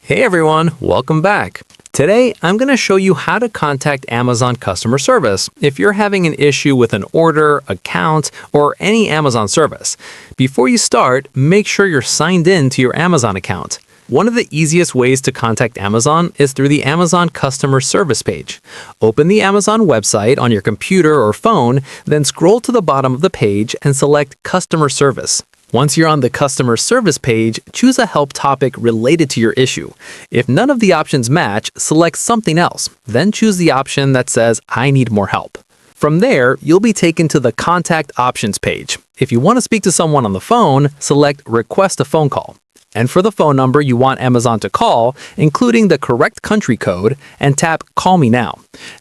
Hey everyone, welcome back. Today, I'm going to show you how to contact Amazon customer service if you're having an issue with an order, account, or any Amazon service. Before you start, make sure you're signed in to your Amazon account. One of the easiest ways to contact Amazon is through the Amazon customer service page. Open the Amazon website on your computer or phone, then scroll to the bottom of the page and select Customer Service. Once you're on the customer service page, choose a help topic related to your issue. If none of the options match, select something else, then choose the option that says, I need more help. From there, you'll be taken to the Contact Options page. If you want to speak to someone on the phone, select Request a phone call. Enter the phone number you want Amazon to call, including the correct country code, and tap Call Me Now.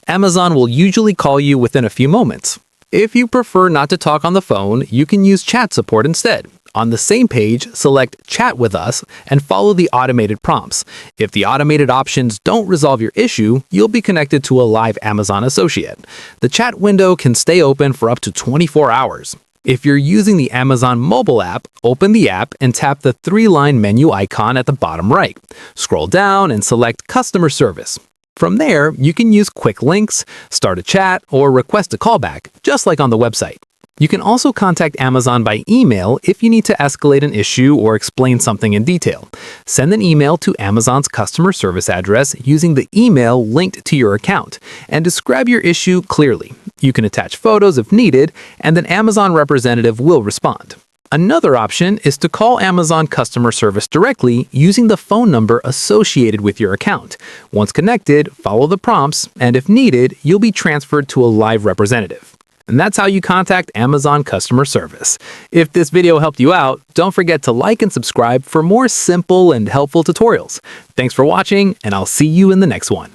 Amazon will usually call you within a few moments. If you prefer not to talk on the phone, you can use chat support instead. On the same page, select Chat with Us and follow the automated prompts. If the automated options don't resolve your issue, you'll be connected to a live Amazon associate. The chat window can stay open for up to 24 hours. If you're using the Amazon mobile app, open the app and tap the three-line menu icon at the bottom right. Scroll down and select Customer Service. From there, you can use quick links, start a chat, or request a callback, just like on the website. You can also contact Amazon by email if you need to escalate an issue or explain something in detail. Send an email to Amazon's customer service address using the email linked to your account, and describe your issue clearly. You can attach photos if needed, and an Amazon representative will respond. Another option is to call Amazon customer service directly using the phone number associated with your account. Once connected, follow the prompts, and if needed, you'll be transferred to a live representative. And that's how you contact Amazon customer service. If this video helped you out, don't forget to like and subscribe for more simple and helpful tutorials. Thanks for watching, and I'll see you in the next one.